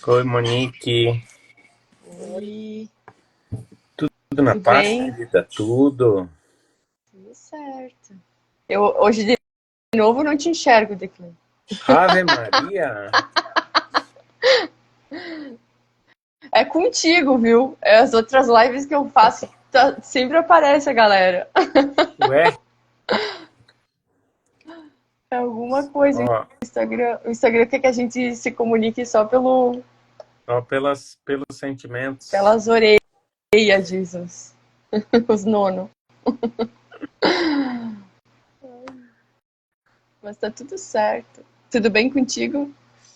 Oi, Monique. Oi, Tudo na tudo paz, bem? querida? Tudo. Tudo certo. Eu hoje de novo não te enxergo, Declan. Ave Maria. É contigo, viu? É as outras lives que eu faço, sempre aparece a galera. Ué, É alguma coisa. ó, O Instagram quer que a gente se comunique só ó pelos sentimentos. pelas orelhas, diz os nono. Mas tá tudo certo. Tudo bem contigo?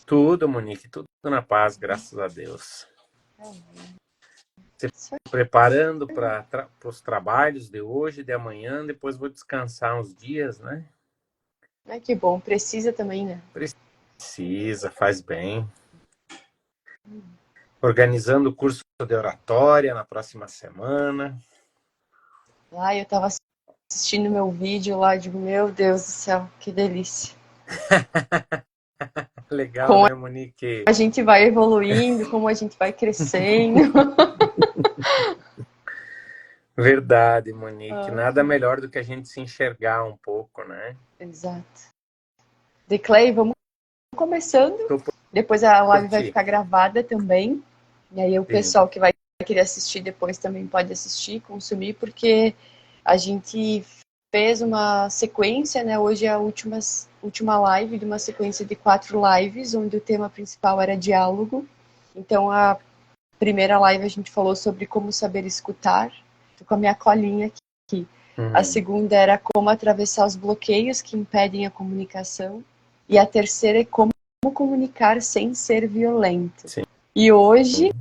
Tudo, Monique, tudo na paz, graças a Deus. Se Isso aí. preparando para os trabalhos de hoje, de amanhã, depois vou descansar uns dias, né? Ai, que bom. Precisa também, né? Precisa, faz bem. Organizando o curso de oratória na próxima semana. Ai, eu tava assistindo meu vídeo lá, digo, meu Deus do céu, que delícia. Legal, Como né, Monique? a gente vai evoluindo, como a gente vai crescendo. Verdade, Monique. Ah, Nada melhor do que a gente se enxergar um pouco, né? exato. Declay, vamos começando. Tô Depois a por live vai ti. ficar gravada também. E aí o Sim. pessoal que vai querer assistir depois também pode assistir, consumir, porque a gente fez uma sequência, né? Hoje é a última live de uma sequência de 4 lives, onde o tema principal era diálogo. Então a primeira live a gente falou sobre como saber escutar. Tô com a minha colinha aqui. A Uhum. segunda era como atravessar os bloqueios que impedem a comunicação. E a terceira é como comunicar sem ser violento. Sim. E hoje,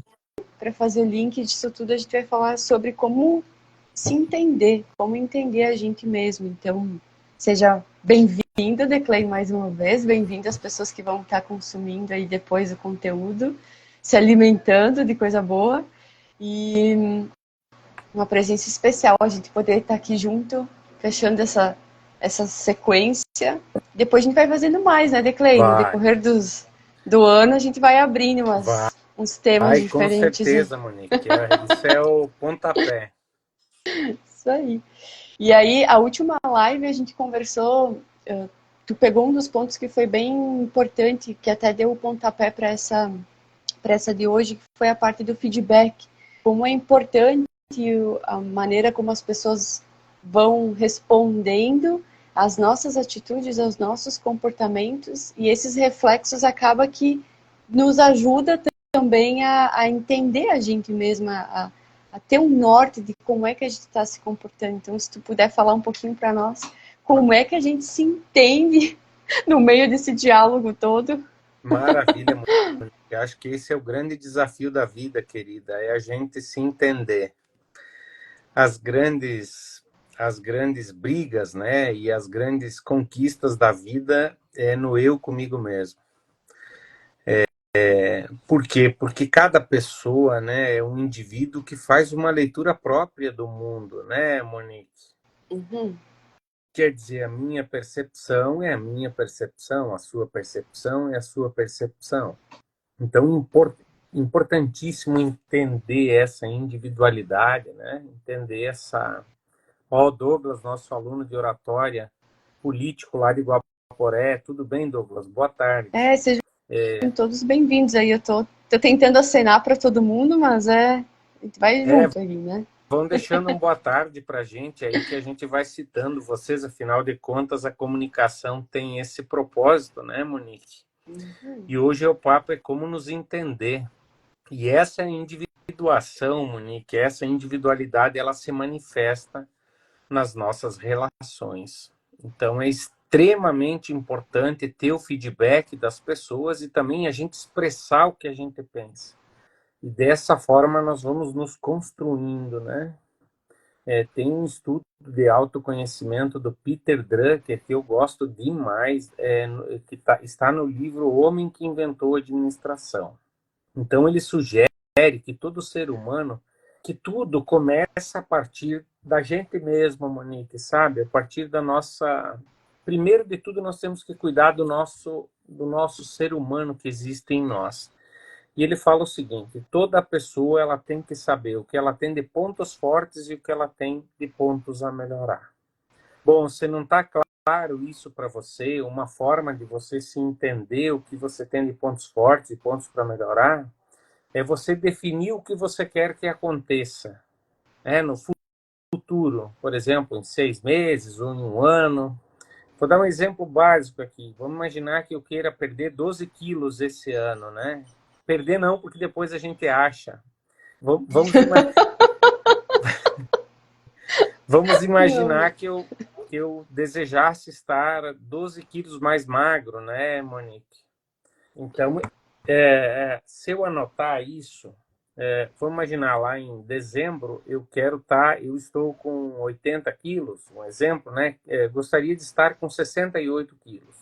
para fazer o link disso tudo, a gente vai falar sobre como se entender, como entender a gente mesmo. Então, seja bem-vindo, Declay, mais uma vez. Bem-vindo às pessoas que vão estar consumindo aí depois o conteúdo, se alimentando de coisa boa. E uma presença especial, a gente poder estar aqui junto, fechando essa sequência. Depois a gente vai fazendo mais, né, Declay? No Vai, decorrer do ano, a gente vai abrindo uns temas vai, com diferentes aí. certeza, Monique. Isso é o pontapé. Isso aí. E aí, a última live a gente conversou, tu pegou um dos pontos que foi bem importante, que até deu o pontapé para essa de hoje, que foi a parte do feedback. Como é importante a maneira como as pessoas vão respondendo às nossas atitudes, aos nossos comportamentos, e esses reflexos acaba que nos ajuda também a entender a gente mesma, a ter um norte de como é que a gente está se comportando. Então, se tu puder falar um pouquinho para nós, como é que a gente se entende no meio desse diálogo todo. Maravilha, Monique. Eu acho que esse é o grande desafio da vida, querida, é a gente se entender. As grandes, as grandes brigas, né, e as grandes conquistas da vida é no eu comigo mesmo. Por quê? Porque cada pessoa, né, é um indivíduo que faz uma leitura própria do mundo, né, Monique? Uhum. Quer dizer, a minha percepção é a minha percepção, a sua percepção é a sua percepção. Então, importantíssimo entender essa individualidade, né? Entender essa. Ó, Douglas, nosso aluno de oratória político lá de Guaporé. Tudo bem, Douglas? Boa tarde. Sejam todos bem-vindos aí. Tô tentando acenar para todo mundo, mas a gente vai É, junto aí, né? vão deixando um boa tarde para a gente aí que a gente vai citando vocês, afinal de contas, a comunicação tem esse propósito, né, Monique? Uhum. E hoje o papo é como nos entender. E essa individuação, Monique, essa individualidade, ela se manifesta nas nossas relações. Então é extremamente importante ter o feedback das pessoas e também a gente expressar o que a gente pensa. E dessa forma nós vamos nos construindo, né? Tem um estudo de autoconhecimento do Peter Drucker que eu gosto demais, que está no livro O Homem que Inventou a Administração. Então ele sugere que todo ser humano, que tudo começa a partir da gente mesmo, Monique, sabe? A partir da nossa... Primeiro de tudo, nós temos que cuidar do nosso ser humano que existe em nós. E ele fala o seguinte: toda pessoa ela tem que saber o que ela tem de pontos fortes e o que ela tem de pontos a melhorar. Bom, se não está claro isso para você, uma forma de você se entender o que você tem de pontos fortes e pontos para melhorar, é você definir o que você quer que aconteça, né, no futuro, por exemplo, em 6 meses ou em um ano. Vou dar um exemplo básico aqui. Vamos imaginar que eu queira perder 12 quilos esse ano, né? Perder não, porque depois a gente acha. Vamos imaginar que eu desejasse estar 12 quilos mais magro, né, Monique? Então, se eu anotar isso, vamos imaginar lá em dezembro, eu estou com 80 quilos, um exemplo, né? Gostaria de estar com 68 quilos.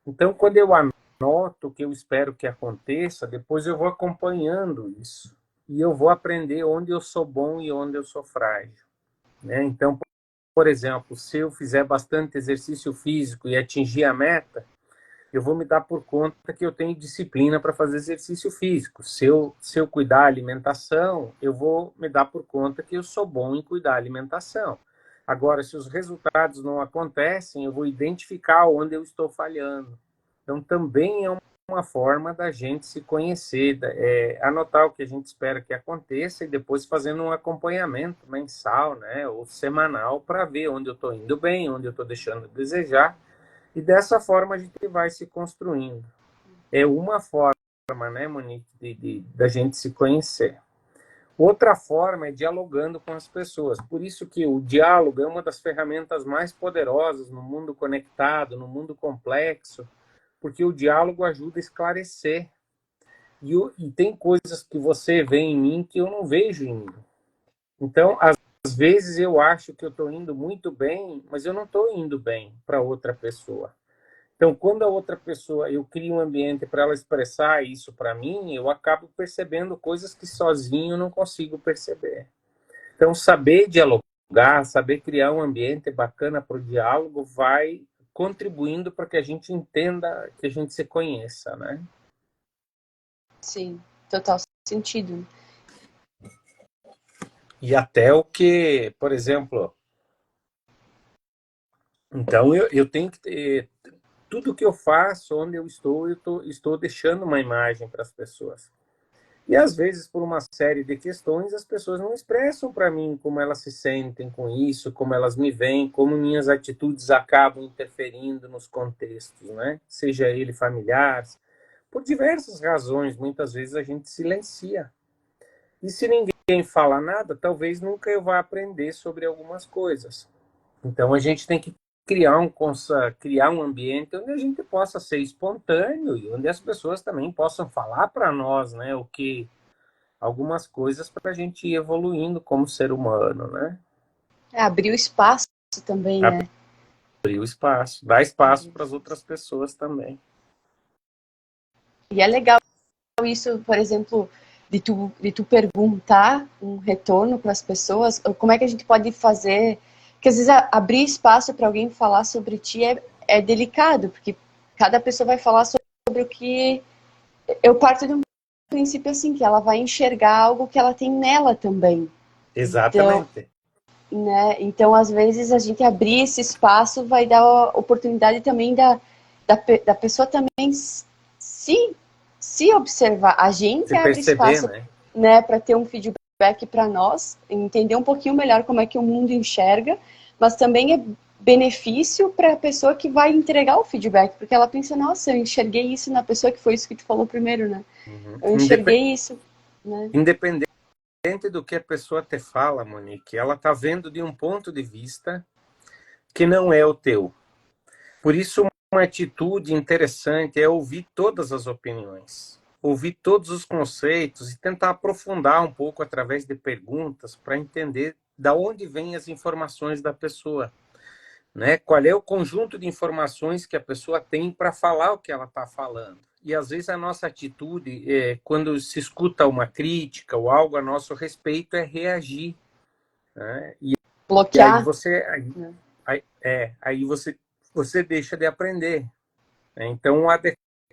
Então, quando eu anoto o que eu espero que aconteça, depois eu vou acompanhando isso. E eu vou aprender onde eu sou bom e onde eu sou frágil, né? Então, por exemplo, se eu fizer bastante exercício físico e atingir a meta, eu vou me dar por conta que eu tenho disciplina para fazer exercício físico. Se eu cuidar da alimentação, eu vou me dar por conta que eu sou bom em cuidar da alimentação. Agora, se os resultados não acontecem, eu vou identificar onde eu estou falhando. Então, também é uma forma da gente se conhecer, anotar o que a gente espera que aconteça e depois fazendo um acompanhamento mensal, né, ou semanal para ver onde eu estou indo bem, onde eu estou deixando a desejar. E dessa forma a gente vai se construindo. É uma forma, né, Monique, da gente se conhecer. Outra forma é dialogando com as pessoas. Por isso que o diálogo é uma das ferramentas mais poderosas no mundo conectado, no mundo complexo, porque o diálogo ajuda a esclarecer. E tem coisas que você vê em mim que eu não vejo em mim. Então, às vezes eu acho que eu estou indo muito bem, mas eu não estou indo bem para outra pessoa. Então, quando a outra pessoa, eu crio um ambiente para ela expressar isso para mim, eu acabo percebendo coisas que sozinho eu não consigo perceber. Então, saber dialogar, saber criar um ambiente bacana para o diálogo vai contribuindo para que a gente entenda, que a gente se conheça, né? Sim, total sentido. E até o que, por exemplo, então eu tenho que ter, tudo que eu faço, onde estou deixando uma imagem para as pessoas. E às vezes, por uma série de questões, as pessoas não expressam para mim como elas se sentem com isso, como elas me veem, como minhas atitudes acabam interferindo nos contextos, né? Seja ele familiar, por diversas razões, muitas vezes a gente silencia. E se ninguém fala nada, talvez nunca eu vá aprender sobre algumas coisas. Então a gente tem que criar um ambiente onde a gente possa ser espontâneo e onde as pessoas também possam falar para nós, né, algumas coisas para a gente ir evoluindo como ser humano, né? Abrir o espaço também, né? Abrir o espaço, dar espaço para as outras pessoas também. E é legal isso, por exemplo, de tu perguntar um retorno para as pessoas, como é que a gente pode fazer, porque às vezes abrir espaço para alguém falar sobre ti é delicado, porque cada pessoa vai falar sobre o que eu parto de um princípio assim, que ela vai enxergar algo que ela tem nela também. Então, Exatamente. né? Então, às vezes, a gente abrir esse espaço vai dar a oportunidade também da pessoa também se observar. A gente Se abre perceber, espaço, né? né, para ter um feedback para nós, entender um pouquinho melhor como é que o mundo enxerga, mas também é benefício para a pessoa que vai entregar o feedback, porque ela pensa, nossa, eu enxerguei isso na pessoa, que foi isso que tu falou primeiro, né? Uhum. Eu enxerguei isso, né? Independente do que a pessoa te fala, Monique, ela está vendo de um ponto de vista que não é o teu. Por isso, uma atitude interessante é ouvir todas as opiniões, ouvir todos os conceitos e tentar aprofundar um pouco através de perguntas para entender da onde vêm as informações da pessoa, né? Qual é o conjunto de informações que a pessoa tem para falar o que ela está falando. E às vezes a nossa atitude, quando se escuta uma crítica ou algo a nosso respeito, é reagir, né? E aí Bloquear, você, aí você deixa de aprender, né? Então, o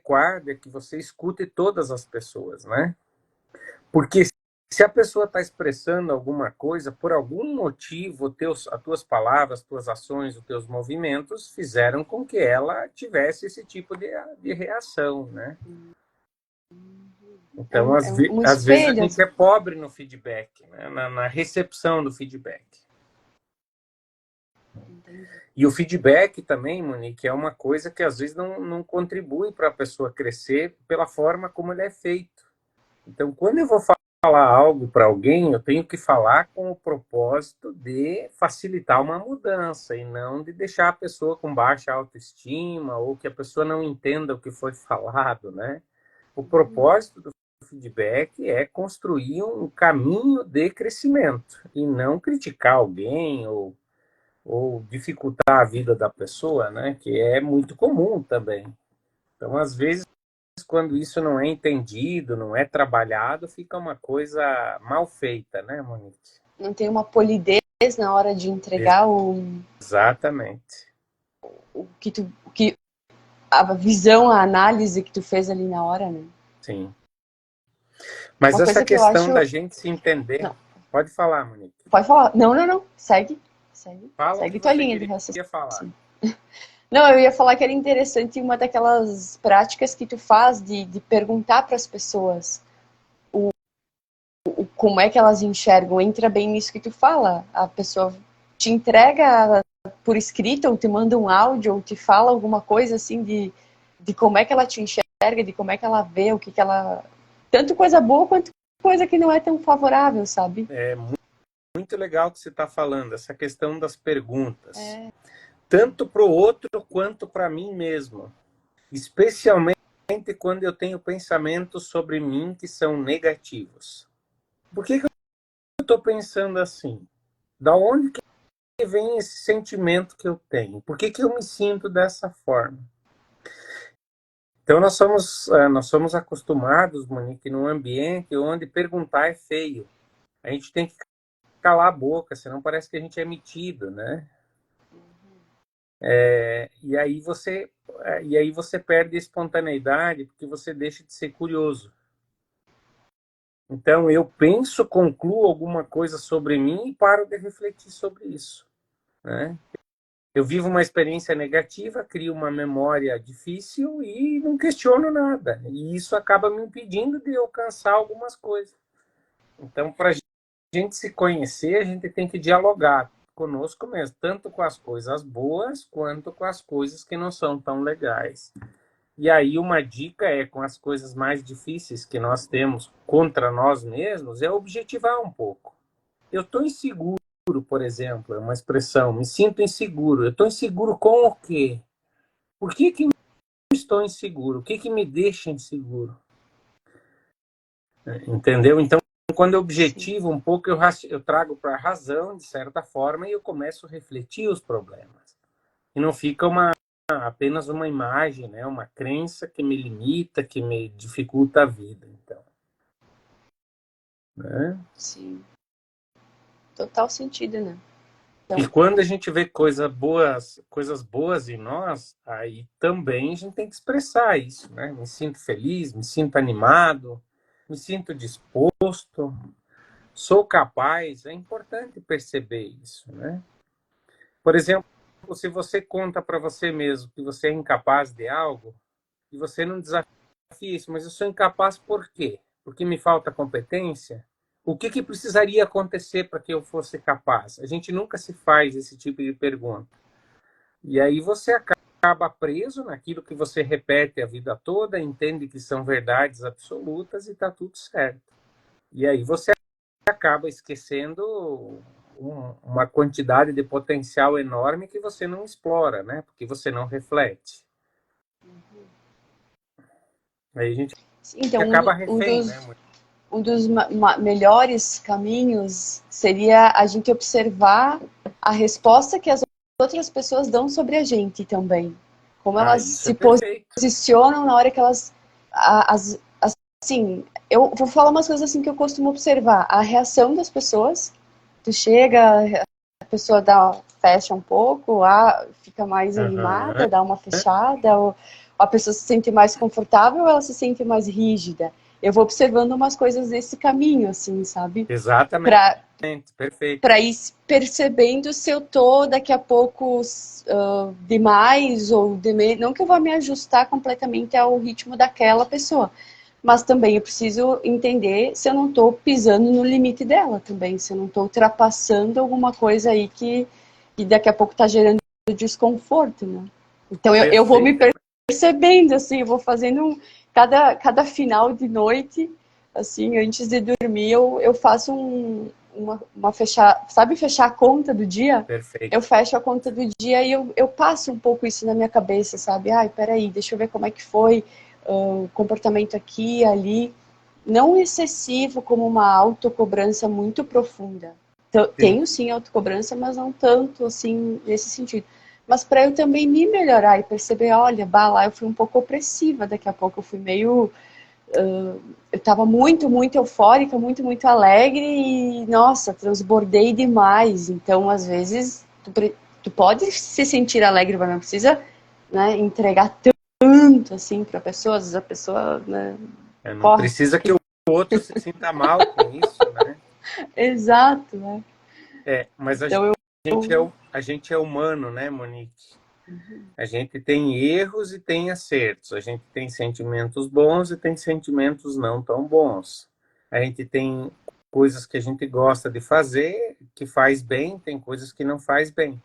adequado é que você escute todas as pessoas, né? Porque se a pessoa está expressando alguma coisa, por algum motivo, as tuas palavras, as tuas ações, os teus movimentos fizeram com que ela tivesse esse tipo de reação, né? Então, um às vezes a espelho, gente é pobre no feedback, né? Na recepção do feedback. entendi. E o feedback também, Monique, é uma coisa que às vezes não contribui para a pessoa crescer pela forma como ele é feito. Então, quando eu vou falar algo para alguém, eu tenho que falar com o propósito de facilitar uma mudança e não de deixar a pessoa com baixa autoestima ou que a pessoa não entenda o que foi falado, né? O propósito do feedback é construir um caminho de crescimento e não criticar alguém ou dificultar a vida da pessoa, né? Que é muito comum também. Então, às vezes, quando isso não é entendido, não é trabalhado, fica uma coisa mal feita, né, Monique? Não tem uma polidez na hora de entregar Exatamente. a visão, a análise que tu fez ali na hora, né? Sim. Mas Uma essa coisa que eu questão acho. da gente se entender. Não, Pode falar, Monique. pode falar. Não, não, não. Segue. Segue. Fala o que Segue tua você linha de queria falar. raciocínio. Não, eu ia falar que era interessante uma daquelas práticas que tu faz de perguntar para as pessoas como é que elas enxergam. Entra bem nisso que tu fala. A pessoa te entrega por escrito, ou te manda um áudio, ou te fala alguma coisa assim de como é que ela te enxerga, de como é que ela vê, o que que ela. Tanto coisa boa quanto coisa que não é tão favorável, sabe? É muito legal que você está falando, essa questão das perguntas. Tanto para o outro quanto para mim mesmo. Especialmente quando eu tenho pensamentos sobre mim que são negativos. Por que eu estou pensando assim? Da onde que vem esse sentimento que eu tenho? Por que eu me sinto dessa forma? Então, nós somos acostumados, Monique, num ambiente onde perguntar é feio. A gente tem que calar a boca, senão parece que a gente é metido, né? E aí você perde a espontaneidade porque você deixa de ser curioso. Então, eu penso, concluo alguma coisa sobre mim e paro de refletir sobre isso, né? Eu vivo uma experiência negativa, crio uma memória difícil e não questiono nada. E isso acaba me impedindo de alcançar algumas coisas. Então, para a gente se conhecer, a gente tem que dialogar conosco mesmo, tanto com as coisas boas quanto com as coisas que não são tão legais. E aí uma dica é, com as coisas mais difíceis que nós temos contra nós mesmos, é objetivar um pouco. Eu estou inseguro, por exemplo, é uma expressão, me sinto inseguro. Eu estou inseguro com o quê? Por que eu estou inseguro? O que me deixa inseguro? Entendeu? Então, quando eu objetivo um pouco, eu trago para a razão, de certa forma, e eu começo a refletir os problemas. E não fica apenas uma imagem, né? Uma crença que me limita, que me dificulta a vida. Então, né? Sim. Total sentido, né? E Então, quando a gente vê coisas boas em nós, aí também a gente tem que expressar isso, né? Me sinto feliz, me sinto animado, me sinto disposto, sou capaz. É importante perceber isso, né? Por exemplo, se você conta para você mesmo que você é incapaz de algo e você não desafia isso, mas eu sou incapaz por quê? Porque me falta competência? O que precisaria acontecer para que eu fosse capaz? A gente nunca se faz esse tipo de pergunta. E aí você acaba preso naquilo que você repete a vida toda, entende que são verdades absolutas e está tudo certo. E aí você acaba esquecendo uma quantidade de potencial enorme que você não explora, né? Porque você não reflete. Aí a gente então acaba refém, né? um dos melhores caminhos seria a gente observar a resposta que as outras pessoas dão sobre a gente também. Como Ah, elas isso é se perfeito. posicionam na hora que elas. Assim, eu vou falar umas coisas assim que eu costumo observar. A reação das pessoas. Tu chega, a pessoa fecha um pouco, fica mais Uhum. animada, dá uma fechada, a pessoa se sente mais confortável ou ela se sente mais rígida. Eu vou observando umas coisas nesse caminho, assim, sabe? Exatamente, Para perfeito. para ir percebendo se eu tô daqui a pouco demais ou de menos. Não que eu vá me ajustar completamente ao ritmo daquela pessoa, mas também eu preciso entender se eu não estou pisando no limite dela também, se eu não estou ultrapassando alguma coisa aí que daqui a pouco está gerando desconforto, né? Então eu vou me Perfeitamente. percebendo, assim, eu vou fazendo cada final de noite, assim, antes de dormir, eu faço uma fechar, sabe fechar a conta do dia? Eu Perfeito. fecho a conta do dia e eu passo um pouco isso na minha cabeça, sabe? Ai, peraí, deixa eu ver como é que foi o comportamento aqui e ali. Não excessivo, como uma autocobrança muito profunda. Sim. Tenho sim autocobrança, mas não tanto assim nesse sentido. Mas para eu também me melhorar e perceber, olha, bah, lá eu fui um pouco opressiva, daqui a pouco eu fui meio eu estava muito, muito eufórica, muito, muito alegre e, nossa, transbordei demais. Então, às vezes, tu pode se sentir alegre, mas não precisa, né, entregar tanto assim para a pessoa. Às vezes a pessoa, né, Não corre. precisa que o outro se sinta mal com isso, né? Exato, né? Mas Então, a gente é humano, né, Monique? A gente tem erros e tem acertos. A gente tem sentimentos bons e tem sentimentos não tão bons. A gente tem coisas que a gente gosta de fazer, que faz bem, tem coisas que não faz bem.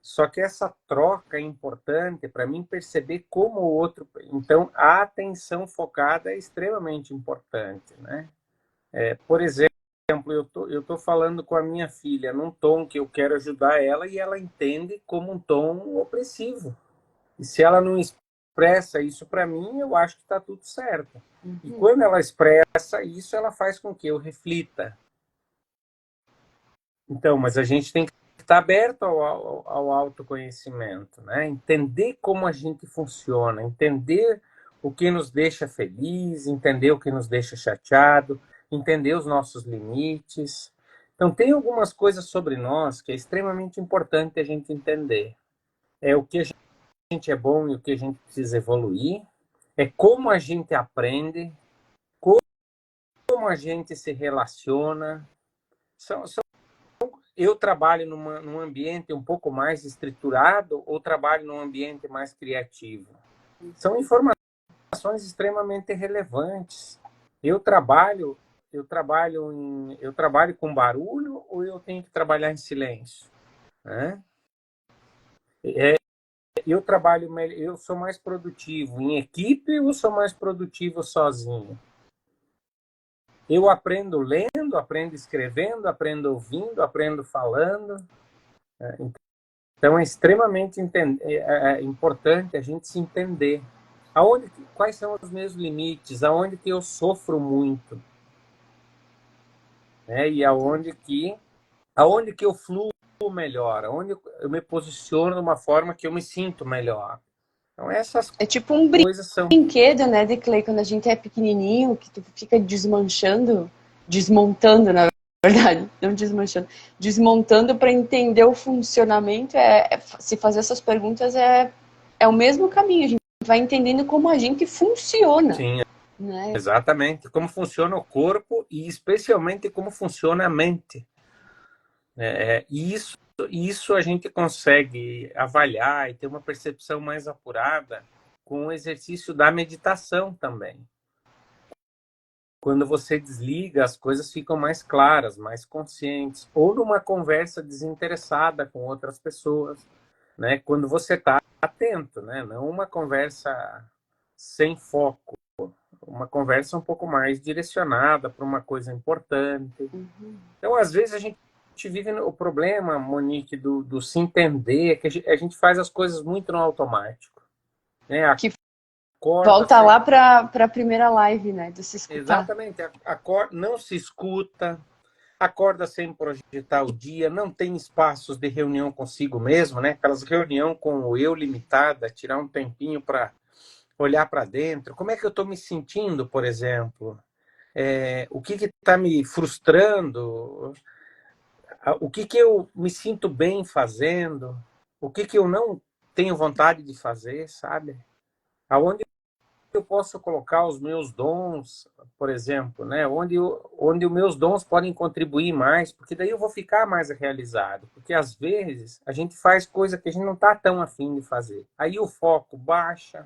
Só que essa troca é importante para mim perceber como o outro. Então, a atenção focada é extremamente importante, né? Por exemplo, eu tô falando com a minha filha num tom que eu quero ajudar ela e ela entende como um tom opressivo. E se ela não expressa isso para mim, eu acho que está tudo certo. E quando ela expressa isso, ela faz com que eu reflita. Então, mas a gente tem que estar aberto ao autoconhecimento, né? Entender como a gente funciona, entender o que nos deixa feliz, entender o que nos deixa chateado, entender os nossos limites. Então, tem algumas coisas sobre nós que é extremamente importante a gente entender. É o que a gente é bom e o que a gente precisa evoluir, é como a gente aprende, como a gente se relaciona. Eu trabalho num ambiente um pouco mais estruturado ou trabalho num ambiente mais criativo? São informações extremamente relevantes. Eu trabalho, eu trabalho com barulho ou eu tenho que trabalhar em silêncio, né? Eu sou mais produtivo em equipe ou sou mais produtivo sozinho? Eu aprendo lendo, aprendo escrevendo, aprendo ouvindo, aprendo falando. Então é extremamente importante a gente se entender. Quais são os meus limites? Aonde que eu sofro muito? Né? E aonde que eu fluo melhor? Aonde eu me posiciono de uma forma que eu me sinto melhor? Então essas é tipo um coisas são... brinquedo, né, de Clay, quando a gente é pequenininho, que tu fica desmontando, na verdade, não desmanchando, desmontando para entender o funcionamento, se fazer essas perguntas é o mesmo caminho, a gente vai entendendo como a gente funciona, Sim, né? exatamente. Como funciona o corpo e especialmente como funciona a mente. E isso a gente consegue avaliar e ter uma percepção mais apurada com o exercício da meditação também. Quando você desliga, as coisas ficam mais claras, mais conscientes, ou numa conversa desinteressada com outras pessoas, né? Quando você está atento, né? Não uma conversa sem foco, uma conversa um pouco mais direcionada para uma coisa importante. Então, às vezes, a gente vive o problema, Monique, do se entender, que a gente faz as coisas muito no automático. Né? Que Acorda volta sem. lá para a primeira live, né, de se escutar. Exatamente, não se escuta, acorda sem projetar o dia, não tem espaços de reunião consigo mesmo, né? Aquelas reunião com o eu limitada, tirar um tempinho para olhar para dentro. Como é que eu estou me sentindo, por exemplo? O que está me frustrando? O que eu me sinto bem fazendo? O que eu não tenho vontade de fazer, sabe? aonde eu posso colocar os meus dons, por exemplo, né? Onde os meus dons podem contribuir mais, porque daí eu vou ficar mais realizado. Porque às vezes a gente faz coisa que a gente não está tão afim de fazer. Aí o foco baixa,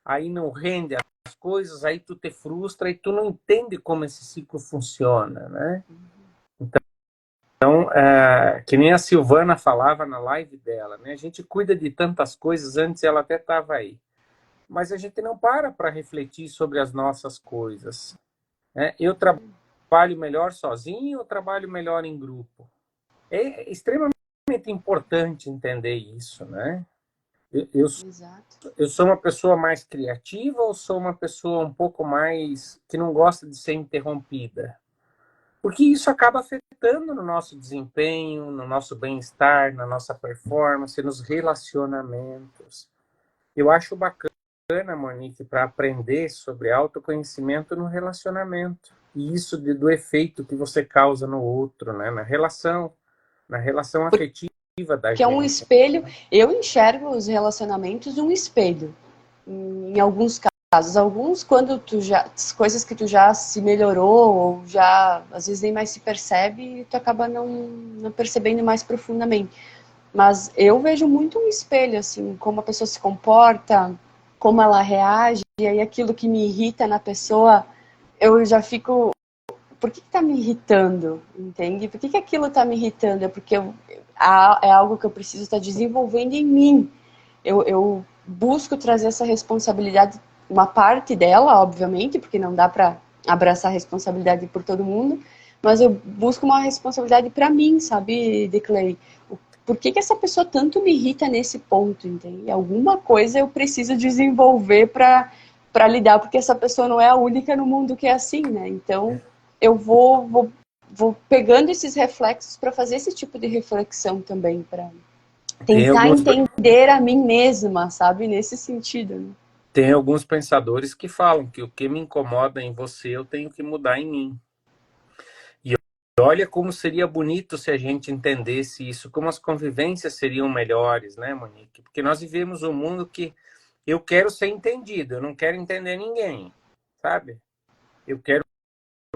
aí não rende as coisas, aí tu te frustra e tu não entende como esse ciclo funciona, né? Então, que nem a Silvana falava na live dela, né? A gente cuida de tantas coisas, antes ela até estava aí. Mas a gente não para refletir sobre as nossas coisas, né? Eu trabalho melhor sozinho ou trabalho melhor em grupo? É extremamente importante entender isso, né? Eu, Exato. eu sou uma pessoa mais criativa ou sou uma pessoa um pouco mais que não gosta de ser interrompida? Porque isso acaba afetando no nosso desempenho, no nosso bem-estar, na nossa performance, nos relacionamentos. Eu acho bacana, Monique, para aprender sobre autoconhecimento no relacionamento. E isso do efeito que você causa no outro, né? Na relação afetiva da Que é um gente. espelho. Eu enxergo os relacionamentos um espelho. Em alguns casos, alguns quando tu já coisas que tu já se melhorou ou já às vezes nem mais se percebe, tu acaba não percebendo mais profundamente. Mas eu vejo muito um espelho assim, como a pessoa se comporta, como ela reage, e aí aquilo que me irrita na pessoa, eu já fico, por que tá me irritando? Entende? Por que aquilo tá me irritando? É porque é algo que eu preciso estar desenvolvendo em mim. Eu busco trazer essa responsabilidade, uma parte dela, obviamente, porque não dá para abraçar a responsabilidade por todo mundo, mas eu busco uma responsabilidade para mim, sabe, Declare? Por que essa pessoa tanto me irrita nesse ponto, entende? Alguma coisa eu preciso desenvolver para lidar, porque essa pessoa não é a única no mundo que é assim, né? Então, eu vou pegando esses reflexos para fazer esse tipo de reflexão também, para Tem tentar alguns, entender a mim mesma, sabe? Nesse sentido. Né? tem alguns pensadores que falam que o que me incomoda em você eu tenho que mudar em mim. E olha como seria bonito se a gente entendesse isso, como as convivências seriam melhores, né, Monique? Porque nós vivemos um mundo que eu quero ser entendido, eu não quero entender ninguém, sabe? Eu quero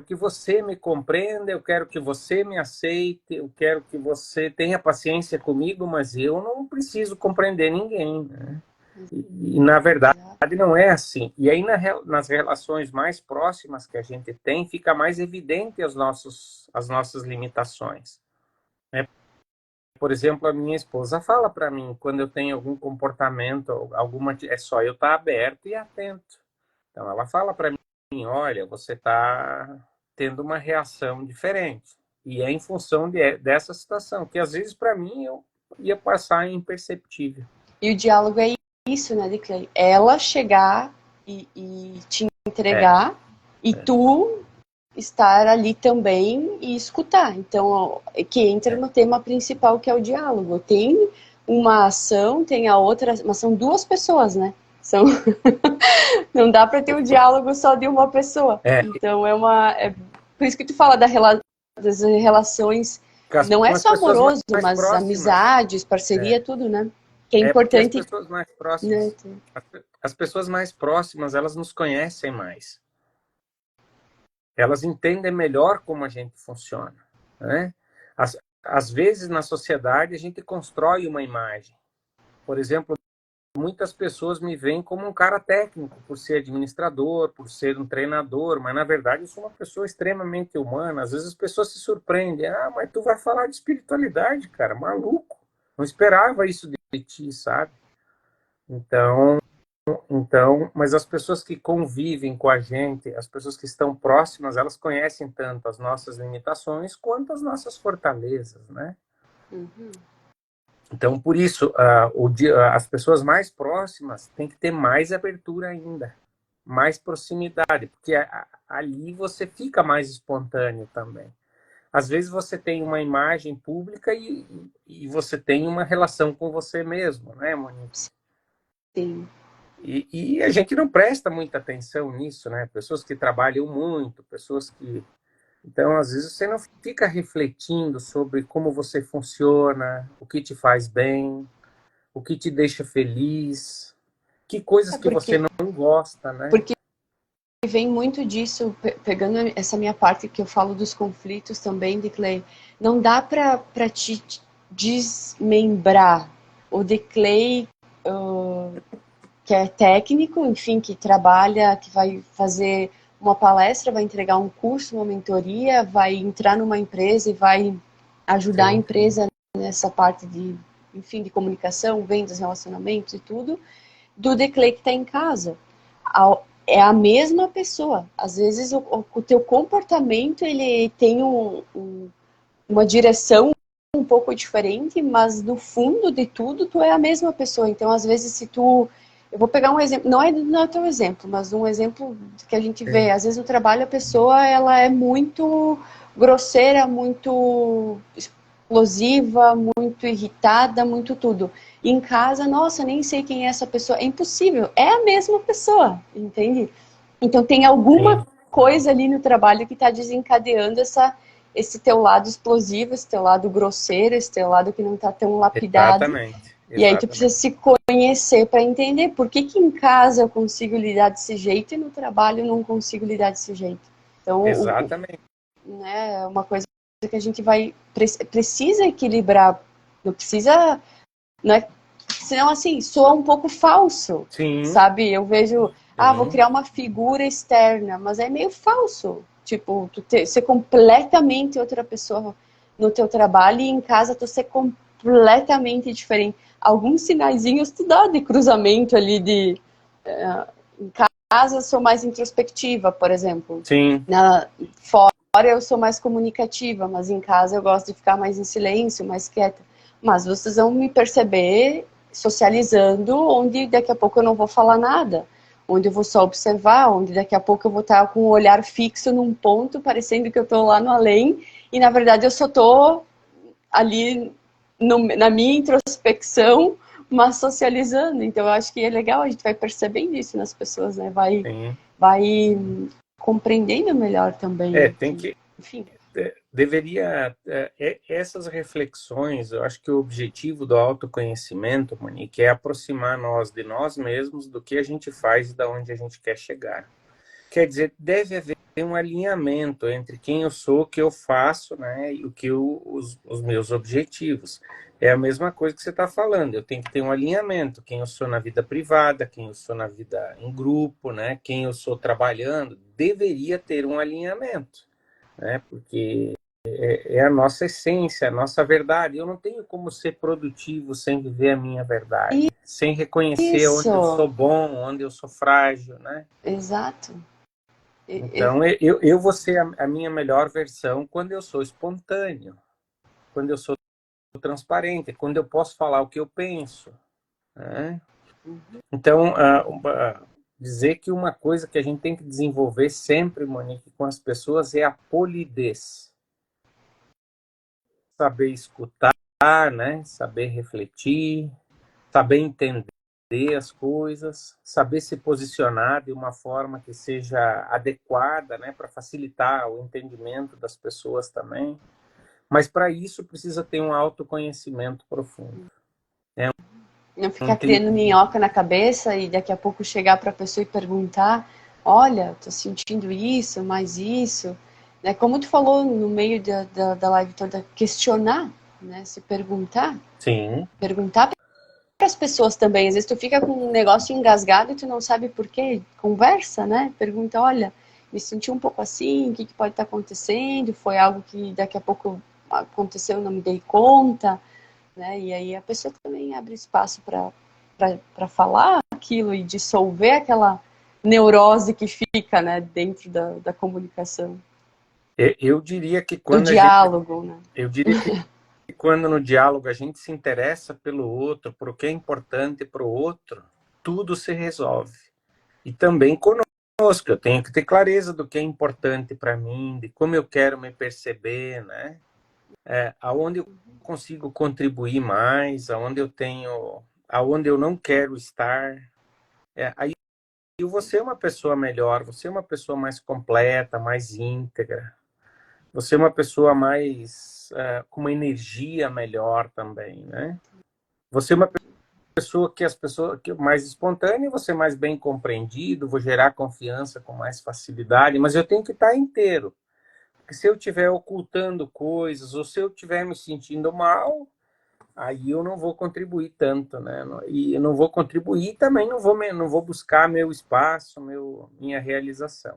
que você me compreenda, eu quero que você me aceite, eu quero que você tenha paciência comigo, mas eu não preciso compreender ninguém, né? E na verdade, não é assim. E aí, nas relações mais próximas que a gente tem, fica mais evidente as nossas limitações. Né? Por exemplo, a minha esposa fala para mim, quando eu tenho algum comportamento, é só eu estar aberto e atento. Então, ela fala para mim, olha, você está tendo uma reação diferente. E é em função dessa situação, que às vezes, para mim, eu ia passar imperceptível. E o diálogo é isso, né, de Clay? Ela chegar e te É, entregar e tu estar ali também e escutar. Então, que entra no tema principal que é o diálogo. Tem uma ação, tem a outra, mas são duas pessoas, né? São não dá para ter um diálogo só de uma pessoa. é, Então é por isso que tu fala das relações, não é com as só pessoas amoroso, mais mas próximas. amizades, parceria, É, tudo, né? Que é porque as importante, pessoas mais né? próximas, as pessoas mais próximas, elas nos conhecem mais. Elas entendem melhor como a gente funciona, né? Às vezes, na sociedade, a gente constrói uma imagem. Por exemplo, muitas pessoas me veem como um cara técnico, por ser administrador, por ser um treinador, mas na verdade eu sou uma pessoa extremamente humana. Às vezes as pessoas se surpreendem. Ah, mas tu vai falar de espiritualidade, cara, maluco. Não esperava isso de ti, sabe? Então, mas as pessoas que convivem com a gente, as pessoas que estão próximas, elas conhecem tanto as nossas limitações quanto as nossas fortalezas, né? Uhum. Então, por isso, as pessoas mais próximas têm que ter mais abertura ainda, mais proximidade, porque ali você fica mais espontâneo também. Às vezes você tem uma imagem pública e você tem uma relação com você mesmo, né, Monique? Sim. E a gente não presta muita atenção nisso, né? Pessoas que trabalham muito, pessoas que. Então, às vezes, você não fica refletindo sobre como você funciona, o que te faz bem, o que te deixa feliz. Que coisas É que você porque, não gosta, né? porque vem muito disso, pegando essa minha parte que eu falo dos conflitos também, de Clay, não dá para te desmembrar o de Clay, que é técnico, enfim, que trabalha, que vai fazer uma palestra, vai entregar um curso, uma mentoria, vai entrar numa empresa e vai ajudar a Sim, empresa nessa parte de, enfim, de comunicação, vendas, relacionamentos e tudo, do The Clay que está em casa. É a mesma pessoa. Às vezes o teu comportamento ele tem uma direção um pouco diferente, mas no fundo de tudo tu é a mesma pessoa. Então, às vezes, se tu... Eu vou pegar um exemplo, não é teu exemplo, mas um exemplo que a gente vê. sim. Às vezes no trabalho a pessoa ela é muito grosseira, muito explosiva, muito irritada, muito tudo. E em casa, nossa, nem sei quem é essa pessoa. É impossível, é a mesma pessoa, entende? Então tem alguma Sim, coisa ali no trabalho que está desencadeando esse teu lado explosivo, esse teu lado grosseiro, esse teu lado que não está tão lapidado. exatamente, E aí tu precisa exatamente, se conhecer para entender por que que em casa eu consigo lidar desse jeito e no trabalho eu não consigo lidar desse jeito. Então, exatamente. né, é uma coisa que a gente vai precisa equilibrar, não precisa, não é, senão assim, soa um pouco falso, Sim, sabe? Eu vejo, vou sim, criar uma figura externa, mas é meio falso. Tipo, ser completamente outra pessoa no teu trabalho e em casa tu ser completamente diferente. Alguns sinaizinhos tu dá de cruzamento ali de em casa eu sou mais introspectiva, por exemplo. sim, Fora eu sou mais comunicativa, mas em casa eu gosto de ficar mais em silêncio, mais quieta. Mas vocês vão me perceber socializando, onde daqui a pouco eu não vou falar nada, onde eu vou só observar, onde daqui a pouco eu vou estar com o olhar fixo num ponto, parecendo que eu estou lá no além, e na verdade eu só estou ali na minha introspecção, mas socializando. Então eu acho que é legal, a gente vai percebendo isso nas pessoas, né? sim. Vai compreendendo melhor também. Tem que, Enfim. deveria, essas reflexões, eu acho que o objetivo do autoconhecimento, Monique, é aproximar nós de nós mesmos, do que a gente faz e da onde a gente quer chegar. Quer dizer, deve haver um alinhamento entre quem eu sou, o que eu faço, né, e os meus objetivos. É a mesma coisa que você está falando. Eu tenho que ter um alinhamento. Quem eu sou na vida privada, quem eu sou na vida em grupo, né, quem eu sou trabalhando, deveria ter um alinhamento, né, porque é a nossa essência, a nossa verdade. Eu não tenho como ser produtivo sem viver a minha verdade, sem reconhecer onde eu Isso, sou bom, onde eu sou frágil, né? exato. Então, eu vou ser a minha melhor versão quando eu sou espontâneo, quando eu sou transparente, quando eu posso falar o que eu penso, né? Então, dizer que uma coisa que a gente tem que desenvolver sempre, Monique, com as pessoas é a polidez. Saber escutar, né? Saber refletir, saber entender as coisas, saber se posicionar de uma forma que seja adequada, né, para facilitar o entendimento das pessoas também. Mas para isso precisa ter um autoconhecimento profundo. É Não um ficar criando tempo. minhoca na cabeça e daqui a pouco chegar para a pessoa e perguntar: olha, tô sentindo isso, mais isso. Né? Como tu falou no meio da live toda, questionar, né? Se perguntar, Sim, perguntar para as pessoas também. Às vezes tu fica com um negócio engasgado e tu não sabe por quê. Conversa, né? Pergunta, olha, me senti um pouco assim, o que, que pode estar acontecendo? Foi algo que daqui a pouco aconteceu, eu não me dei conta, né? E aí a pessoa também abre espaço para falar aquilo e dissolver aquela neurose que fica, né, dentro da comunicação, eu diria que do quando a gente, diálogo, né? eu diria que quando no diálogo a gente se interessa pelo outro, por o que é importante para o outro, tudo se resolve. E também conosco, eu tenho que ter clareza do que é importante para mim, de como eu quero me perceber, né? Aonde eu consigo contribuir mais, aonde eu não quero estar. Aí você é uma pessoa melhor, você é uma pessoa mais completa, mais íntegra, você é uma pessoa mais com uma energia melhor também, né? Você é uma pessoa que mais espontânea, vou ser mais bem compreendido, vou gerar confiança com mais facilidade, mas eu tenho que estar inteiro. Porque se eu estiver ocultando coisas, ou se eu estiver me sentindo mal, aí eu não vou contribuir tanto, né? E eu não vou contribuir e também não vou buscar meu espaço, minha realização.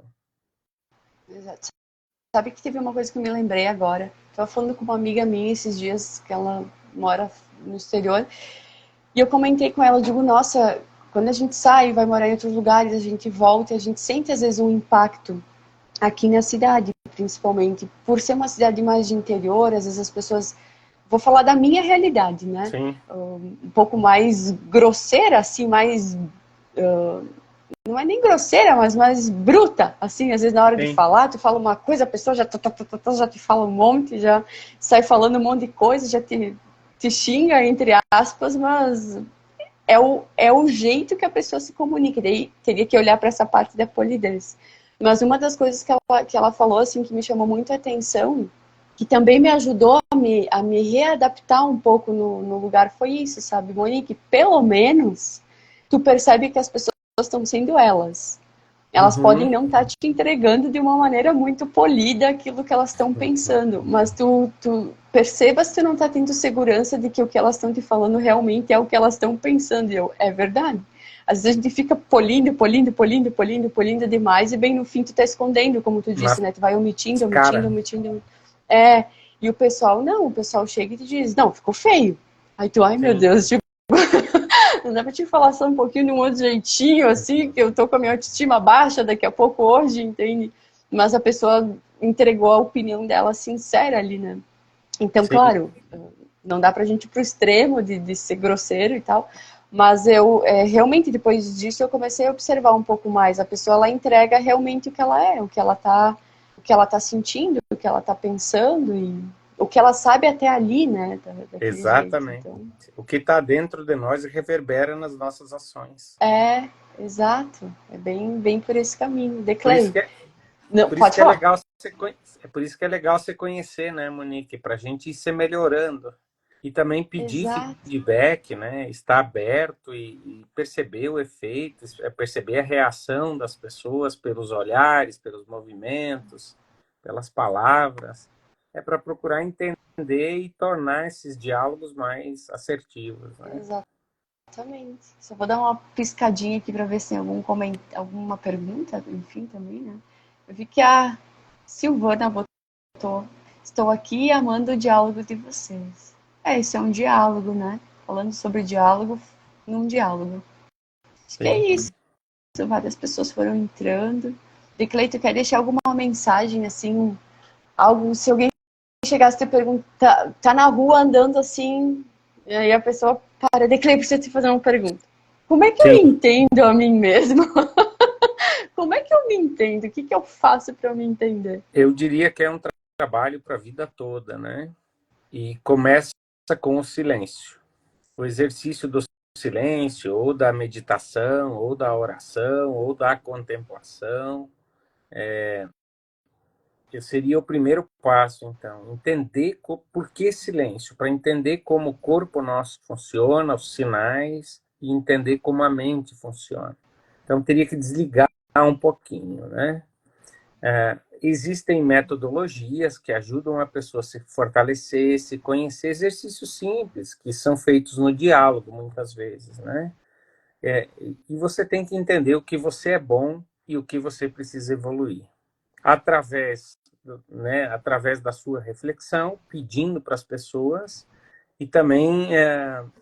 Exato. Sabe que teve uma coisa que eu me lembrei agora. Estava falando com uma amiga minha esses dias, que ela mora no exterior, e eu comentei com ela, eu digo, nossa, quando a gente sai, vai morar em outros lugares, a gente volta, e a gente sente às vezes um impacto aqui na cidade, principalmente, por ser uma cidade mais de interior, às vezes as pessoas, vou falar da minha realidade, né? Sim. Um pouco mais grosseira, assim, mais não é nem grosseira, mas mais bruta, assim, às vezes na hora de Sim. falar, tu fala uma coisa, a pessoa já já te fala um monte, já sai falando um monte de coisa, já te xinga, entre aspas, mas é o jeito que a pessoa se comunica. Daí teria que olhar para essa parte da polidez. Mas uma das coisas que ela falou, assim, que me chamou muito a atenção, que também me ajudou a me readaptar um pouco no lugar, foi isso, sabe, Monique? Pelo menos tu percebe que as pessoas estão sendo elas. Elas podem Uhum. não estar te entregando de uma maneira muito polida aquilo que elas estão pensando, mas tu perceba se tu não está tendo segurança de que o que elas estão te falando realmente é o que elas estão pensando. E é verdade. Às vezes a gente fica polindo demais e bem no fim tu tá escondendo, como tu disse, Mas, né? Tu vai omitindo. cara, É, e o pessoal não, o pessoal chega e te diz, não, ficou feio. Aí tu, ai meu sim, Deus, tipo, não dá pra te falar só um pouquinho de um outro jeitinho, assim, que eu tô com a minha autoestima baixa daqui a pouco hoje, entende? Mas a pessoa entregou a opinião dela sincera ali, né? Então, sim, claro, não dá pra gente ir pro extremo de ser grosseiro e tal, mas eu, realmente, depois disso, eu comecei a observar um pouco mais. A pessoa, ela entrega realmente o que ela é, o que ela tá sentindo, o que ela tá pensando e o que ela sabe até ali, né, daquele jeito, exatamente. então... O que está dentro de nós reverbera nas nossas ações. É, exato. É bem por esse caminho. Por isso Declay. que é, Não, por isso pode que é falar. legal é por isso que é legal você conhecer, né, Monique, para a gente ir se melhorando e também pedir Exato. feedback, né, estar aberto e perceber o efeito, perceber a reação das pessoas pelos olhares, pelos movimentos, pelas palavras, é para procurar entender e tornar esses diálogos mais assertivos, né? Exatamente. Só vou dar uma piscadinha aqui para ver se tem alguma pergunta, enfim, também, né? Eu vi que a Silvana botou: estou aqui amando o diálogo de vocês. É, isso é um diálogo, né? Falando sobre diálogo num diálogo. Acho que é Sim. isso. Várias pessoas foram entrando. Declay, tu quer deixar alguma mensagem, assim, algo, se alguém chegasse a te perguntar, tá na rua andando assim, e aí a pessoa para, Declay, precisa te fazer uma pergunta. Como é que eu Sim. me entendo a mim mesma? Como é que eu me entendo? O que eu faço para eu me entender? Eu diria que é um trabalho para a vida toda, né? E começa com o silêncio. O exercício do silêncio, ou da meditação, ou da oração, ou da contemplação, que seria o primeiro passo, então. Entender por que silêncio, para entender como o corpo nosso funciona, os sinais, e entender como a mente funciona. Então, teria que desligar um pouquinho, né? Existem metodologias que ajudam a pessoa a se fortalecer, se conhecer, exercícios simples que são feitos no diálogo, muitas vezes, né? E você tem que entender o que você é bom e o que você precisa evoluir. Através da sua reflexão, pedindo para as pessoas e também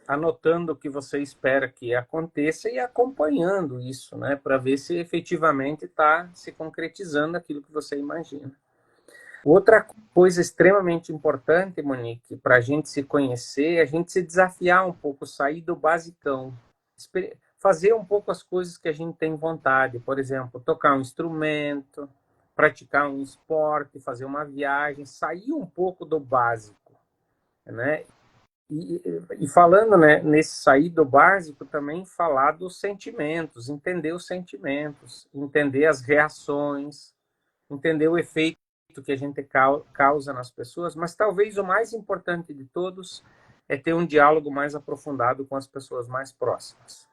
anotando o que você espera que aconteça e acompanhando isso, né, para ver se efetivamente está se concretizando aquilo que você imagina. Outra coisa extremamente importante, Monique, para a gente se conhecer, é a gente se desafiar um pouco, sair do basicão, fazer um pouco as coisas que a gente tem vontade, por exemplo, tocar um instrumento, praticar um esporte, fazer uma viagem, sair um pouco do básico, né? E falando, né, nesse sair do básico, também falar dos sentimentos, entender os sentimentos, entender as reações, entender o efeito que a gente causa nas pessoas, mas talvez o mais importante de todos é ter um diálogo mais aprofundado com as pessoas mais próximas.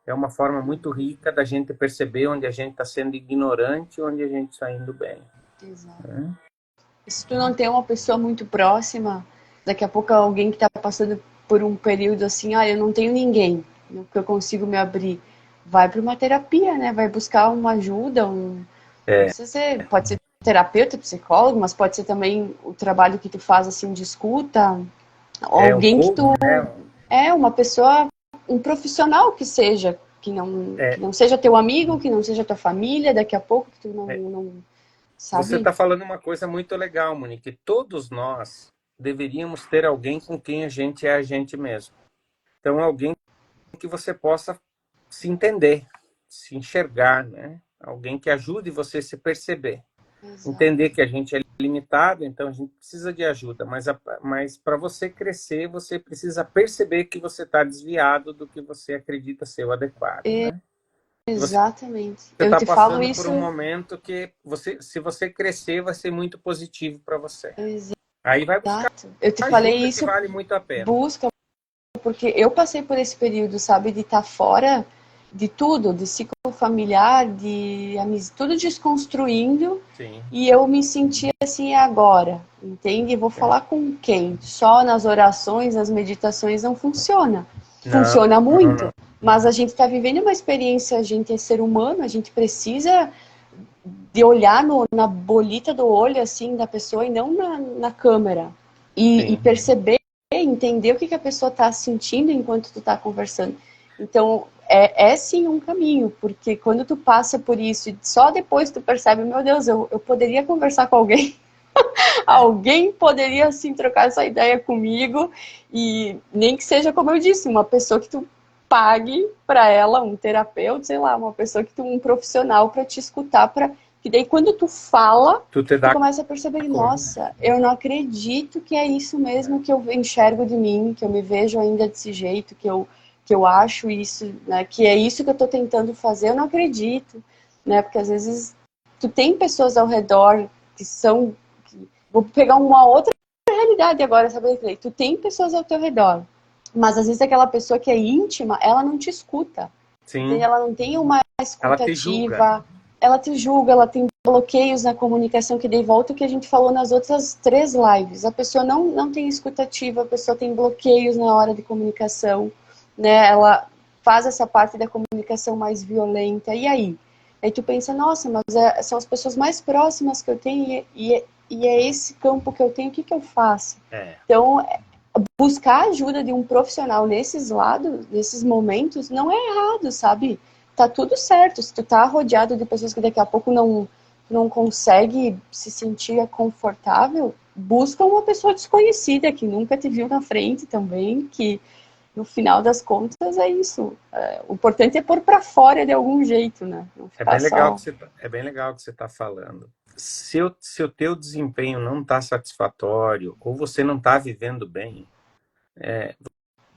É uma forma muito rica da gente perceber onde a gente está sendo ignorante e onde a gente está indo bem. Exato. Né? Se tu não tem uma pessoa muito próxima, daqui a pouco alguém que está passando por um período assim, eu não tenho ninguém que eu consigo me abrir, vai para uma terapia, né? Vai buscar uma ajuda, não precisa ser, pode ser terapeuta, psicólogo, mas pode ser também o trabalho que tu faz assim de escuta, Um alguém que coach, tu né? uma pessoa, um profissional que não seja teu amigo, que não seja tua família, daqui a pouco que tu não Você sabe. está falando uma coisa muito legal, Monique. Todos nós deveríamos ter alguém com quem a gente é a gente mesmo. Então, alguém que você possa se entender, se enxergar, né? Alguém que ajude você a se perceber. Exato. Entender que a gente é limitado, então a gente precisa de ajuda, mas para você crescer, você precisa perceber que você está desviado do que você acredita ser o adequado, né? Você Exatamente. Eu está te falo passando por um isso. momento que se você crescer, vai ser muito positivo para você. Exato. Aí vai buscar Eu te falei ajuda que isso, vale muito a pena. busca, porque eu passei por esse período, sabe, de estar fora de tudo, de ciclo familiar, de amizade, tudo desconstruindo, Sim. e eu me sentia assim agora, entende? Vou falar com quem? Só nas orações, nas meditações não funciona. Não, Funciona muito, não. mas a gente está vivendo uma experiência, a gente é ser humano, a gente precisa de olhar na bolita do olho, assim, da pessoa e não na câmera. E Sim. perceber, entender o que a pessoa está sentindo enquanto tu está conversando. Então, é sim um caminho, porque quando tu passa por isso e só depois tu percebe, meu Deus, eu poderia conversar com alguém. Alguém poderia, assim, trocar essa ideia comigo e nem que seja, como eu disse, uma pessoa que tu pague para ela, um terapeuta, sei lá, uma pessoa que tu, um profissional para te escutar, para que daí quando tu fala, Tu te tu dá começa a perceber, conta. nossa, eu não acredito que é isso mesmo que eu enxergo de mim, que eu me vejo ainda desse jeito, que eu acho isso, né, que é isso que eu tô tentando fazer, eu não acredito, né, porque às vezes tu tem pessoas ao redor que são, vou pegar uma outra realidade agora, sabe, Clay? Tu tem pessoas ao teu redor, mas às vezes aquela pessoa que é íntima, ela não te escuta. Entende? Sim. Ela não tem uma Ela te julga. escutativa, ela te julga, ela tem bloqueios na comunicação, que daí volta o que a gente falou nas outras 3 lives. A pessoa não tem escutativa, a pessoa tem bloqueios na hora de comunicação, né? Ela faz essa parte da comunicação mais violenta. E aí? Aí tu pensa, nossa, mas são as pessoas mais próximas que eu tenho e é esse campo que eu tenho, o que eu faço? É. Então, buscar a ajuda de um profissional nesses lados, nesses momentos, não é errado, sabe? Tá tudo certo. Se tu tá rodeado de pessoas que daqui a pouco não consegue se sentir confortável, busca uma pessoa desconhecida que nunca te viu na frente também, que no final das contas é isso. O importante é pôr para fora de algum jeito, né? Não É ficar bem legal só. que é bem legal que você está falando. Se o teu desempenho não está satisfatório ou você não está vivendo bem,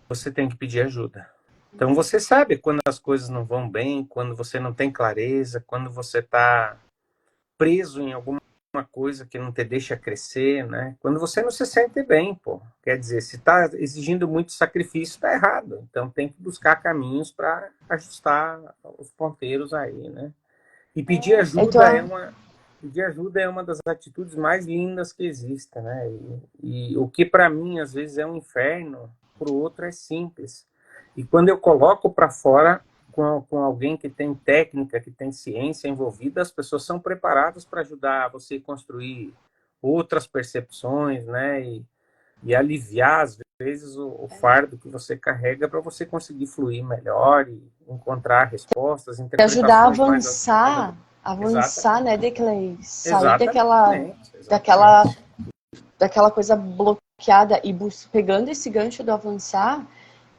você tem que pedir ajuda. Então você sabe quando as coisas não vão bem, quando você não tem clareza, quando você está preso em alguma coisa que não te deixa crescer, né? Quando você não se sente bem, pô. Quer dizer, se está exigindo muito sacrifício, está errado. Então tem que buscar caminhos para ajustar os ponteiros aí, né? E Eu tô. pedir ajuda é uma das atitudes mais lindas que existe, né? E o que para mim às vezes é um inferno, para o outro é simples. E quando eu coloco para fora com alguém que tem técnica, que tem ciência envolvida, as pessoas são preparadas para ajudar você a construir outras percepções, né? E aliviar às vezes o fardo que você carrega para você conseguir fluir melhor e encontrar respostas, Ajudar interpretações mais a avançar, exatamente, né, Declay? Sair exatamente. daquela coisa bloqueada e pegando esse gancho do avançar,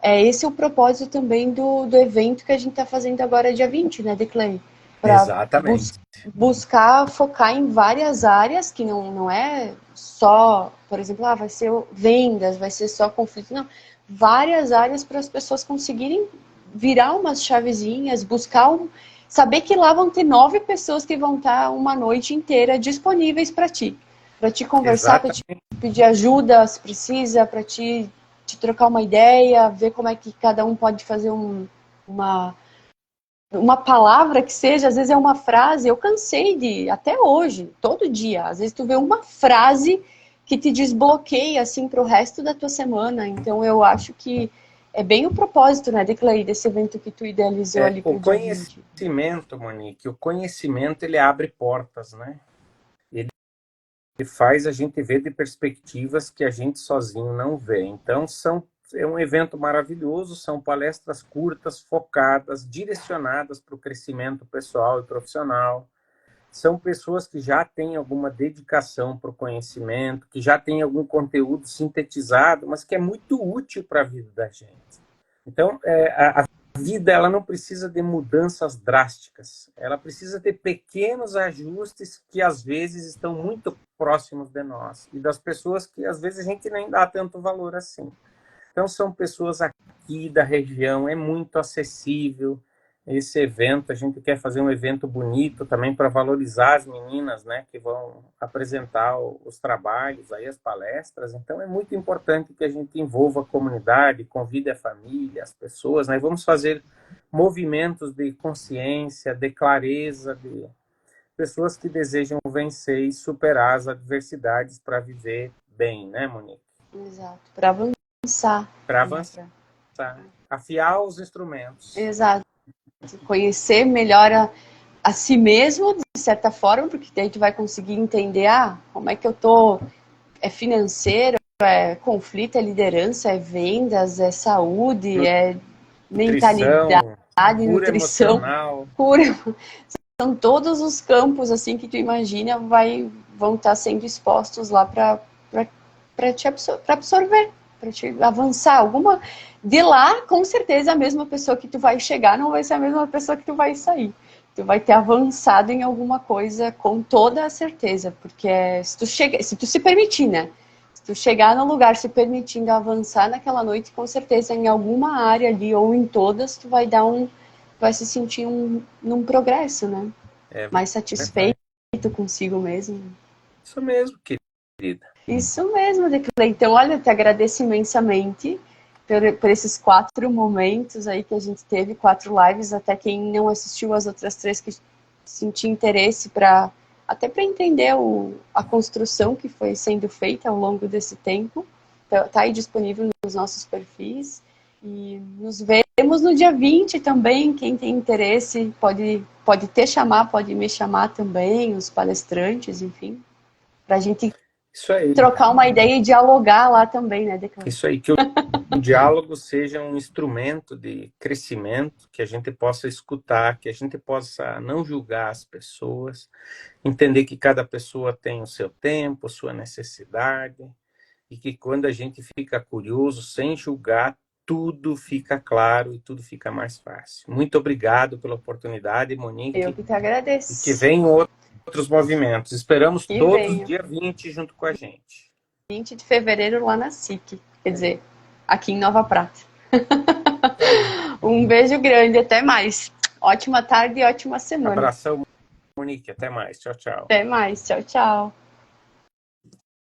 esse é o propósito também do evento que a gente está fazendo agora dia 20, né, Declay? Para Exatamente. buscar focar em várias áreas, que não é só, por exemplo, vai ser vendas, vai ser só conflito, não. Várias áreas para as pessoas conseguirem virar umas chavezinhas, buscar saber que lá vão ter 9 pessoas que vão estar uma noite inteira disponíveis para ti conversar, para te Exatamente. pedir ajuda se precisa, para te de trocar uma ideia, ver como é que cada um pode fazer uma palavra que seja, às vezes é uma frase. Eu cansei até hoje, todo dia, às vezes tu vê uma frase que te desbloqueia, assim, para o resto da tua semana. Então, eu acho que é bem o propósito, né, Declay, desse evento que tu idealizou ali para O o dia 20. conhecimento, Monique, o conhecimento, ele abre portas, né? Ele faz a gente ver de perspectivas que a gente sozinho não vê. Então, é um evento maravilhoso, são palestras curtas, focadas, direcionadas para o crescimento pessoal e profissional. São pessoas que já têm alguma dedicação para o conhecimento, que já têm algum conteúdo sintetizado, mas que é muito útil para a vida da gente. Então, a vida, ela não precisa de mudanças drásticas, ela precisa de pequenos ajustes que às vezes estão muito próximos de nós e das pessoas que às vezes a gente nem dá tanto valor assim. Então, são pessoas aqui da região, é muito acessível esse evento. A gente quer fazer um evento bonito também para valorizar as meninas, né, que vão apresentar os trabalhos, aí as palestras. Então, é muito importante que a gente envolva a comunidade, convide a família, as pessoas, né? Vamos fazer movimentos de consciência, de clareza, de pessoas que desejam vencer e superar as adversidades para viver bem, né, Monique? Exato, para avançar. Para Né? avançar. Afiar os instrumentos. Exato. Conhecer melhor a si mesmo, de certa forma, porque daí tu vai conseguir entender, como é que eu tô, é financeiro, é conflito, é liderança, é vendas, é saúde, é mentalidade, Nutrição, cura nutrição, emocional. cura. São todos os campos, assim, que tu imagina vão estar sendo expostos lá para te absorver, para te avançar. De lá, com certeza, a mesma pessoa que tu vai chegar não vai ser a mesma pessoa que tu vai sair. Tu vai ter avançado em alguma coisa com toda a certeza, porque se tu se permitir, né? Se tu chegar no lugar se permitindo avançar naquela noite, com certeza em alguma área ali ou em todas, tu vai se sentir num progresso, né? É Mais satisfeito verdade. consigo mesmo. Isso mesmo, querida. Isso mesmo, Declan. Então, olha, eu te agradeço imensamente por esses 4 momentos aí que a gente teve, 4 lives, até quem não assistiu as outras 3 que sentiu interesse até para entender a construção que foi sendo feita ao longo desse tempo. Tá aí disponível nos nossos perfis. E nos vemos no dia 20 também. Quem tem interesse pode pode me chamar também, os palestrantes, enfim, para a gente Isso aí. trocar uma ideia e dialogar lá também, né, Declan? Isso aí, que o diálogo seja um instrumento de crescimento, que a gente possa escutar, que a gente possa não julgar as pessoas, entender que cada pessoa tem o seu tempo, sua necessidade, e que quando a gente fica curioso, sem julgar, tudo fica claro e tudo fica mais fácil. Muito obrigado pela oportunidade, Eu Monique, que te e que agradeço. venham outros movimentos. Esperamos Que todos venha. dia 20 junto com a gente. 20 de fevereiro lá na SIC, quer dizer, aqui em Nova Prata. Um beijo grande, até mais. Ótima tarde e ótima semana. Abração, Monique. Até mais. Tchau, tchau. Até mais, tchau, tchau.